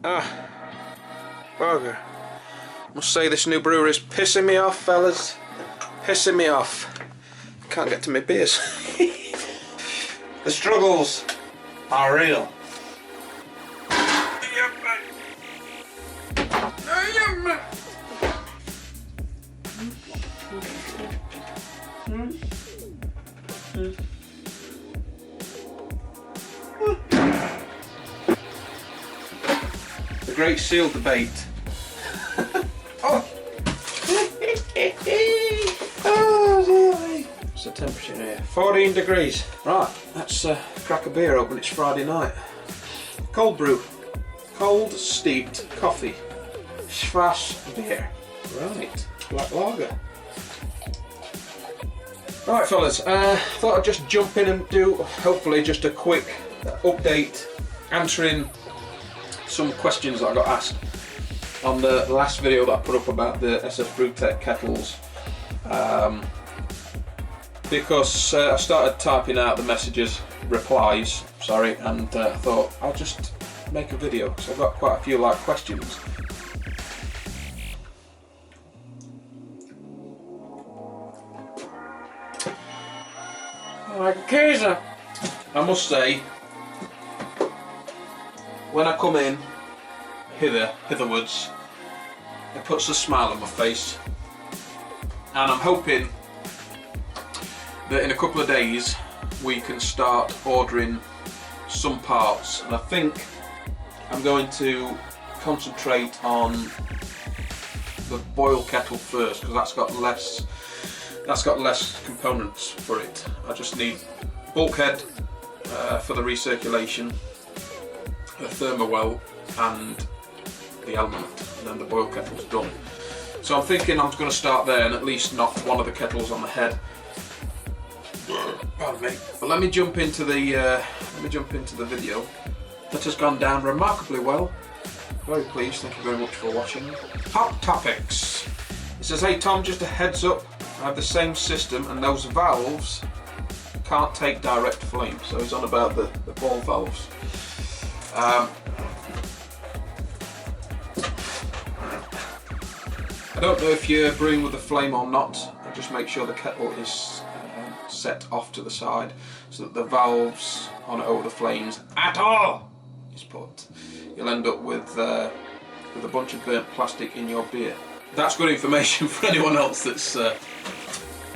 Bugger. Must say this new brewery is pissing me off, fellas. Pissing me off. Can't get to my beers. The struggles are real. The great seal debate. Oh! Oh, dear. What's the temperature here? 14 degrees. Right, let's crack a beer open. It's Friday night. Cold brew. Cold steeped coffee. Schwass beer. Right, black lager. Right, fellas, thought I'd just jump in and do, hopefully, just a quick update answering some questions that I got asked on the last video that I put up about the BrewTech kettles, because I started typing out the replies, and I thought I'll just make a video because I've got quite a few questions. I must say, when I come in hitherwards, it puts a smile on my face, and I'm hoping that in a couple of days we can start ordering some parts, and I think I'm going to concentrate on the boil kettle first because that's got less components for it. I just need bulkhead for the recirculation, a thermowell and the element, and then the boil kettle's done. So I'm thinking I'm going to start there and at least knock one of the kettles on the head. Pardon me. But let me jump into the video. That has gone down remarkably well. Very pleased. Thank you very much for watching. Hot topics. It says, "Hey Tom, just a heads up. I have the same system and those valves can't take direct flame." So he's on about the ball valves. I don't know if you're brewing with a flame or not. Just make sure the kettle is set off to the side so that the valves aren't over the flames at all is put. You'll end up with a bunch of burnt plastic in your beer. That's good information for anyone else that's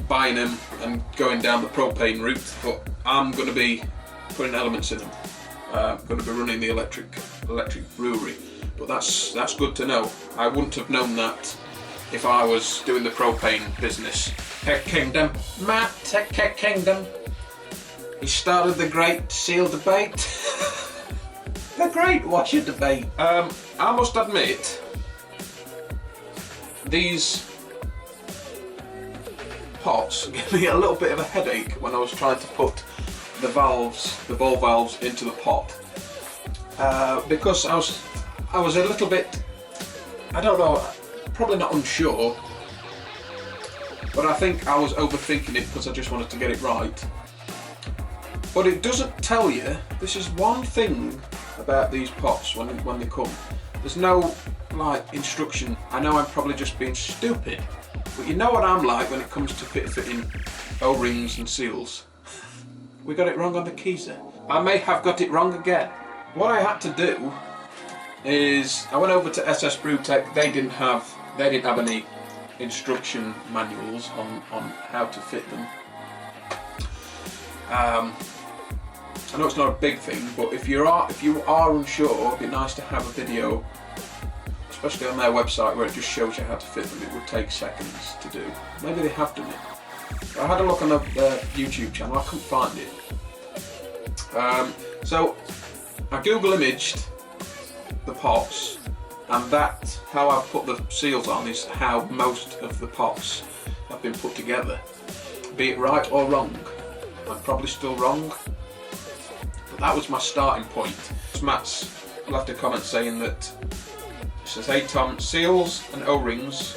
buying them and going down the propane route, but I'm going to be putting elements in them. I'm going to be running the electric brewery, but that's good to know. I wouldn't have known that if I was doing the propane business. Tech Kingdom, Matt, Tech Kingdom. He started the great seal debate. The great washer debate. I must admit, these pots gave me a little bit of a headache when I was trying to put the ball valves into the pot, because I was a little bit, I don't know, probably not unsure, but I think I was overthinking it because I just wanted to get it right. But it doesn't tell you, this is one thing about these pots when they come. There's no instruction. I know I'm probably just being stupid, but you know what I'm like when it comes to fitting O-rings and seals. We got it wrong on the Keyser. I may have got it wrong again. What I had to do is I went over to BrewTech. They didn't have any instruction manuals on how to fit them. I know it's not a big thing, but if you are unsure, it'd be nice to have a video, especially on their website, where it just shows you how to fit them. It would take seconds to do. Maybe they have done it. I had a look on their YouTube channel. I couldn't find it. So I Google imaged the pots, and that's how I've put the seals on, is how most of the pots have been put together. Be it right or wrong. I'm probably still wrong, but that was my starting point. Matt's left a comment saying that, it says, "Hey Tom, seals and O-rings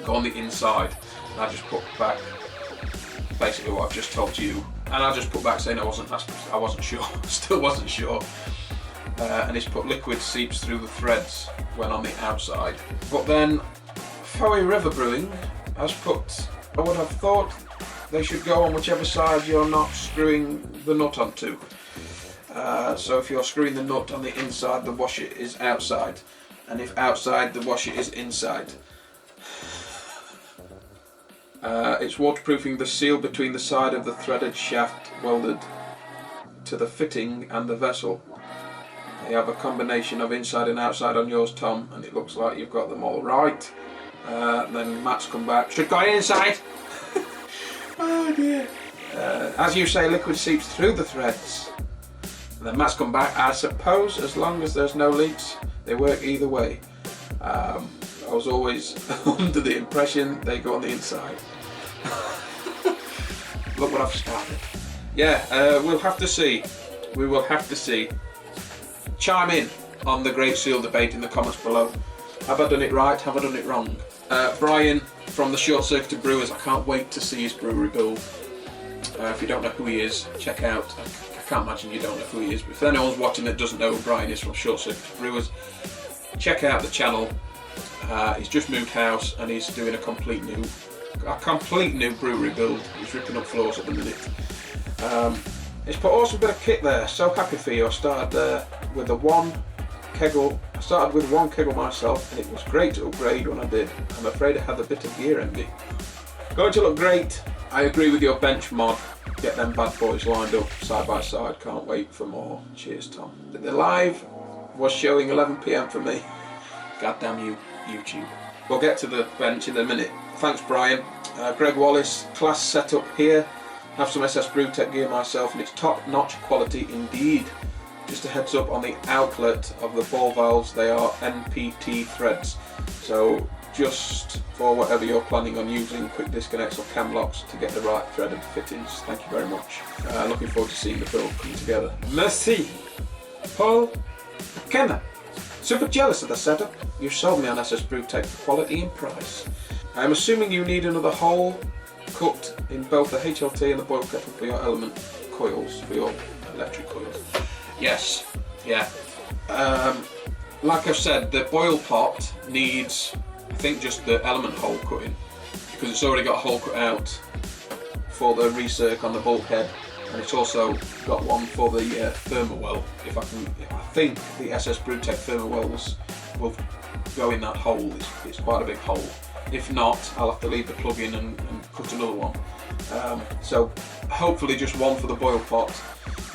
go on the inside." And I just put back basically what I've just told you, and I just put back saying I wasn't sure. Still wasn't sure. and he's put liquid seeps through the threads when on the outside. But then Fowey River Brewing has put, I would have thought they should go on whichever side you're not screwing the nut onto. So if you're screwing the nut on the inside, the washer is outside, and if outside, the washer is inside. It's waterproofing the seal between the side of the threaded shaft welded to the fitting and the vessel. You have a combination of inside and outside on yours, Tom, and it looks like you've got them all right. Then Matt's come back. Should go inside. Oh dear. As you say, liquid seeps through the threads. And then Matt's come back. I suppose as long as there's no leaks, they work either way. I was always under the impression they go on the inside. Look what I've started. Yeah, we'll have to see. We will have to see. Chime in on the Great Seal debate in the comments below. Have I done it right? Have I done it wrong? Brian from the Short Circuit Brewers, I can't wait to see his brewery build. If you don't know who he is, check out. I can't imagine you don't know who he is, but if anyone's watching that doesn't know who Brian is from Short Circuit Brewers, check out the channel. He's just moved house and he's doing a complete new brewery build. He's ripping up floors at the minute. He's put awesome bit of kit there. So happy for you. I started with one keggle myself, and it was great to upgrade when I did. I'm afraid I had a bit of gear envy. Going to look great. I agree with your bench mod. Get them bad boys lined up side by side. Can't wait for more. Cheers, Tom. The live was showing 11 PM for me. God damn you, YouTube. We'll get to the bench in a minute. Thanks, Brian. Greg Wallace, class setup here. Have some SS BrewTech gear myself, and it's top-notch quality indeed. Just a heads up on the outlet of the ball valves, they are NPT threads. So just for whatever you're planning on using, quick disconnects or cam locks to get the right threaded fittings. Thank you very much. Looking forward to seeing the build come together. Merci, Paul McKenna. Super jealous of the setup. You've sold me on SS BrewTech for quality and price. I'm assuming you need another hole cut in both the HLT and the boil kettle for your element coils, for your electric coils. Yes, yeah. Like I've said, the boil pot needs, I think, just the element hole cutting, because it's already got a hole cut out for the recirc on the bulkhead, and it's also got one for the thermal well. I think the SS BrewTech thermal wells will go in that hole. It's quite a big hole. If not, I'll have to leave the plug in and cut another one. So hopefully just one for the boil pot.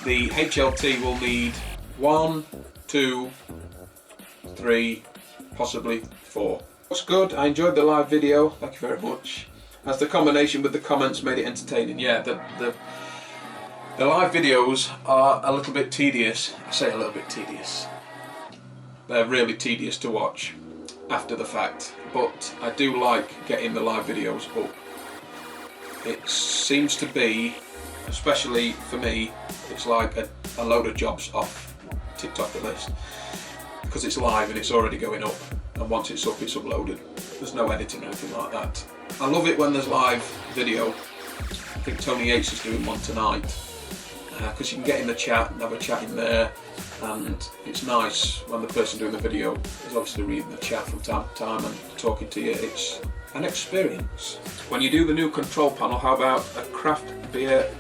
The HLT will need 1, 2, 3, possibly 4. Looks good. I enjoyed the live video. Thank you very much. As the combination with the comments made it entertaining. Yeah, the live videos are a little bit tedious. I say a little bit tedious. They're really tedious to watch after the fact, but I do like getting the live videos up. It seems to be, especially for me, it's like a load of jobs off TikTok the list, because it's live and it's already going up, and once it's up, it's uploaded. There's no editing or anything like that. I love it when there's live video. I think Tony Yates is doing one tonight, because you can get in the chat and have a chat in there, and it's nice when the person doing the video is obviously reading the chat from time to time and talking to you. It's an experience. When you do the new control panel, how about a craft beer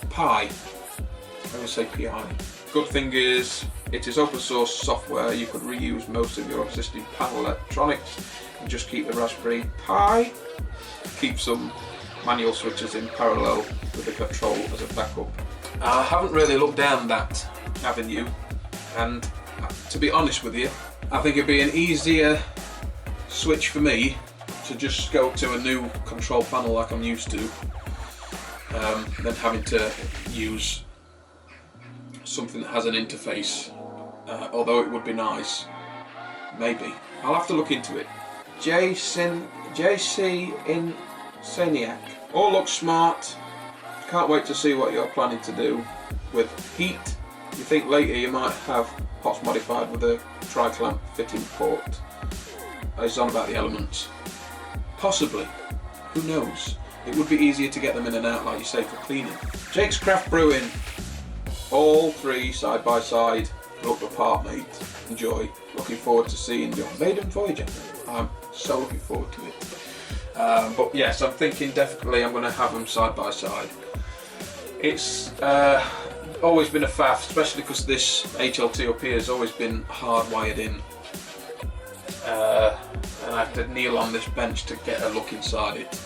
pie? I would say PI. Good thing is, it is open source software. You could reuse most of your existing panel electronics and just keep the Raspberry Pi. Keep some manual switches in parallel with the control as a backup. I haven't really looked down that avenue, and to be honest with you, I think it'd be an easier switch for me to just go to a new control panel like I'm used to, than having to use something that has an interface, although it would be nice. Maybe. I'll have to look into it. JC Insaniac. All looks smart. Can't wait to see what you're planning to do with heat. You think later you might have pots modified with a tri-clamp fitting port. It's on about the elements. Possibly. Who knows? It would be easier to get them in and out, like you say, for cleaning. Jake's Craft Brewing. All three side by side. look the part, mate. Enjoy. Looking forward to seeing your maiden voyage. I'm so looking forward to it. But yes, I'm thinking definitely I'm going to have them side by side. It's always been a faff, especially because this HLT up here has always been hardwired in. And I have to kneel on this bench to get a look inside it.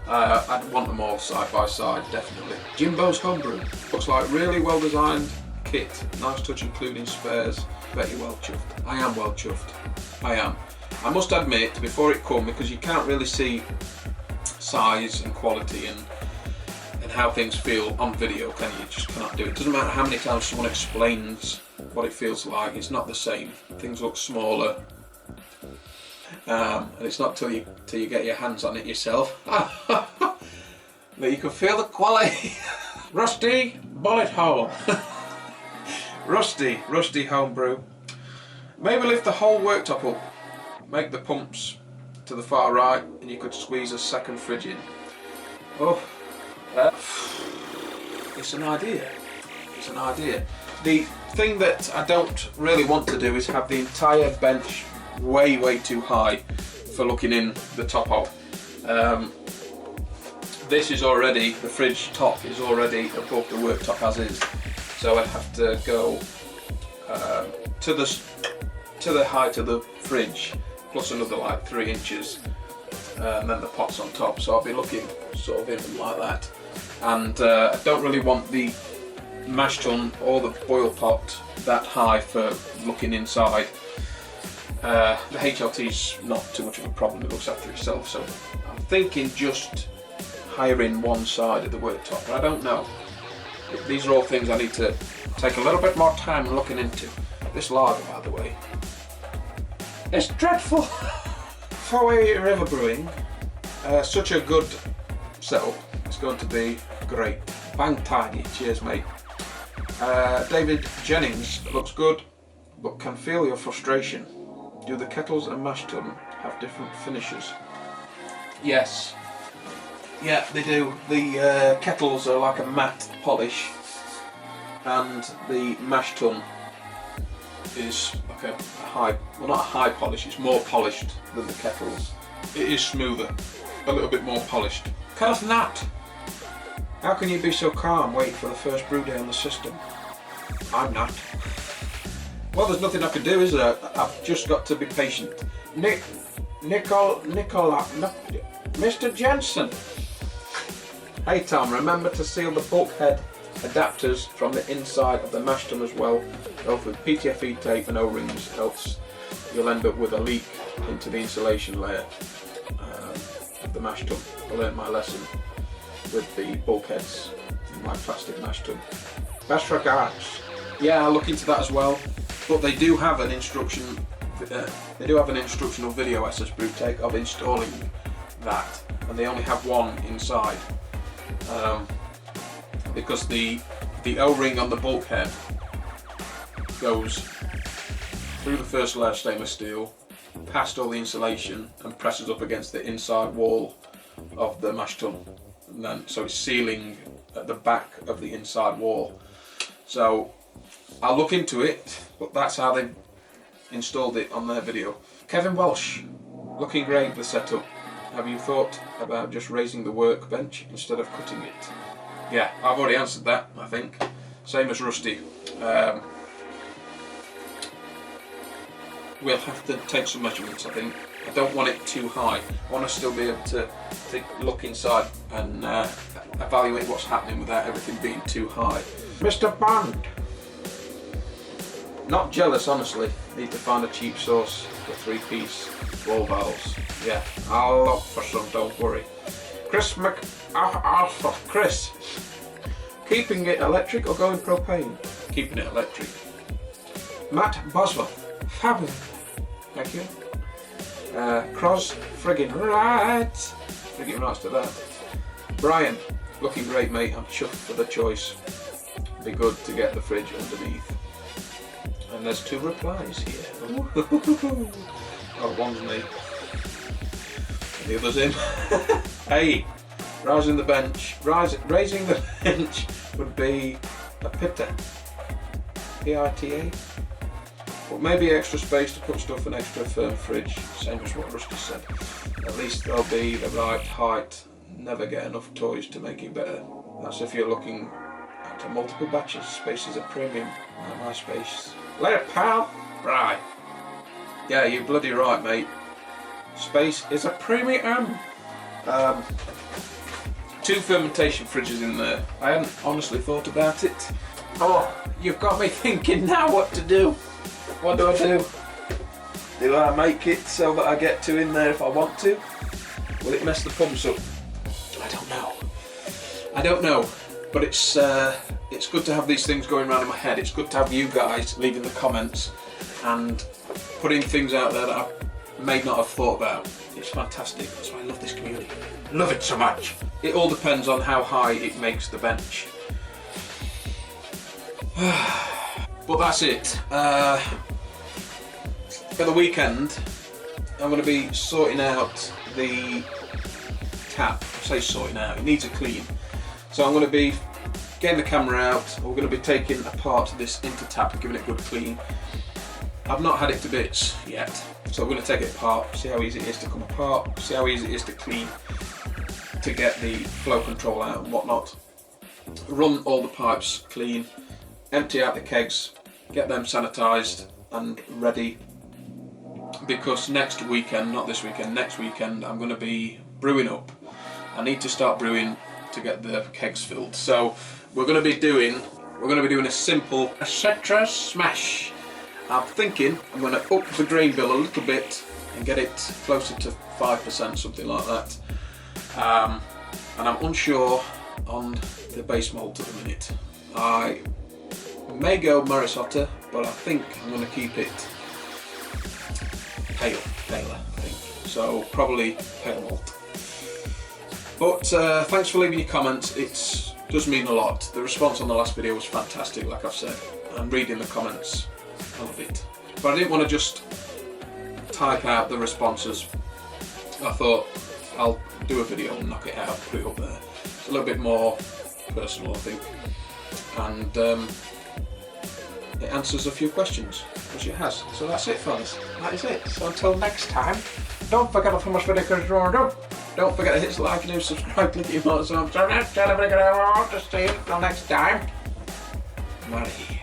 I'd want them all side by side, definitely. Jimbo's Homebrew. Looks like really well designed kit. Nice touch including spares. Bet you're well chuffed. I am well chuffed. I am. I must admit, before it come, because you can't really see size and quality and how things feel on video, can you? You just cannot do it. Doesn't matter how many times someone explains what it feels like, it's not the same. Things look smaller. And it's not till you get your hands on it yourself that you can feel the quality. Rusty bullet hole. Rusty homebrew. Maybe lift the whole worktop up, make the pumps to the far right, and you could squeeze a second fridge in. Oh, it's an idea. It's an idea. The thing that I don't really want to do is have the entire bench way too high for looking in the top of. This is already, the fridge top is already above the worktop as is, so I'd have to go to the height of the fridge plus another like 3 inches, and then the pot's on top, so I'll be looking sort of in like that. And I don't really want the mash tun or the boil pot that high for looking inside. The HLT's not too much of a problem, it looks after itself, so I'm thinking just hiring one side of the worktop, but I don't know. These are all things I need to take a little bit more time looking into. This lager, by the way, it's dreadful. Four-Way River Brewing, such a good setup, it's going to be great. Bang tidy, cheers mate. David Jennings, looks good, but can feel your frustration. Do the kettles and mash tun have different finishes? Yes. Yeah, they do. The kettles are like a matte polish, and the mash tun is like a high, well not a high polish, it's more polished than the kettles. It is smoother, a little bit more polished. Kenneth Nat, how can you be so calm waiting for the first brew day on the system? I'm not. Well, there's nothing I can do, is there? I've just got to be patient. Nicola, Mr. Jensen. Hey Tom, remember to seal the bulkhead adapters from the inside of the mash tun as well, both with PTFE tape and O-rings, else you'll end up with a leak into the insulation layer of the mash tun. I learned my lesson with the bulkheads in my plastic mash tun. Best regards. Yeah, I'll look into that as well. But they do have an instruction. They do have an instructional video, SS BrewTech, of installing that, and they only have one inside, because the O-ring on the bulkhead goes through the first layer of stainless steel, past all the insulation, and presses up against the inside wall of the mash tun, and then so it's sealing at the back of the inside wall. So I'll look into it, but that's how they installed it on their video. Kevin Welsh, looking great, the setup. Have you thought about just raising the workbench instead of cutting it? Yeah, I've already answered that, I think. Same as Rusty. We'll have to take some measurements, I think. I don't want it too high. I want to still be able to look inside and evaluate what's happening without everything being too high. Mr. Bond! Not jealous, honestly. Need to find a cheap source for 3-piece wall valves. Yeah, I'll look for some, don't worry. Chris, keeping it electric or going propane? Keeping it electric. Matt Boswell, fabulous. Thank you. Cross, friggin' right. Friggin' rights to that. Brian, looking great, mate. I'm chuffed for the choice. Be good to get the fridge underneath. And there's 2 replies here. Oh, one's me. And the other's him. Hey, raising the bench would be a pitta. P-I-T-A. but maybe extra space to put stuff in extra firm fridge, same as what Rusty said. At least they'll be the right height, never get enough toys to make it better. That's if you're looking at multiple batches. Space is a premium, not my space. Later, pal. Right. Yeah, you're bloody right, mate. Space is a premium. 2 fermentation fridges in there. I hadn't honestly thought about it. Oh, you've got me thinking now what to do. What do I do? Do I make it so that I get 2 in there if I want to? Will it mess the pumps up? I don't know. I don't know. But it's good to have these things going around in my head. It's good to have you guys leaving the comments and putting things out there that I may not have thought about. It's fantastic. That's why I love this community. I love it so much. It all depends on how high it makes the bench. But that's it. For the weekend, I'm going to be sorting out the tap. I say sorting out, it needs a clean. So I'm going to be getting the camera out. We're going to be taking apart this inter-tap and giving it a good clean. I've not had it to bits yet, so we're going to take it apart, see how easy it is to come apart, see how easy it is to clean, to get the flow control out and whatnot. Run all the pipes clean, empty out the kegs, get them sanitised and ready, because next weekend, not this weekend, next weekend I'm going to be brewing up. I need to start brewing to get the kegs filled. So we're going to be doing a simple etc. smash. I'm thinking I'm going to up the grain bill a little bit and get it closer to 5%, something like that. And I'm unsure on the base malt at the minute. I may go Marisotta, but I think I'm going to keep it paler, I think. So probably pale malt. But thanks for leaving your comments. It does mean a lot. The response on the last video was fantastic, like I've said. I'm reading the comments. I love it. But I didn't want to just type out the responses. I thought I'll do a video and knock it out, put it up there. It's a little bit more personal, I think. And it answers a few questions, which it has. So that's it, fellas. That is it. So until next time, don't forget to thumbs video because don't forget to hit the like and subscribe, click your emotes on. So tell everybody I want to see you. Until next time, Marie.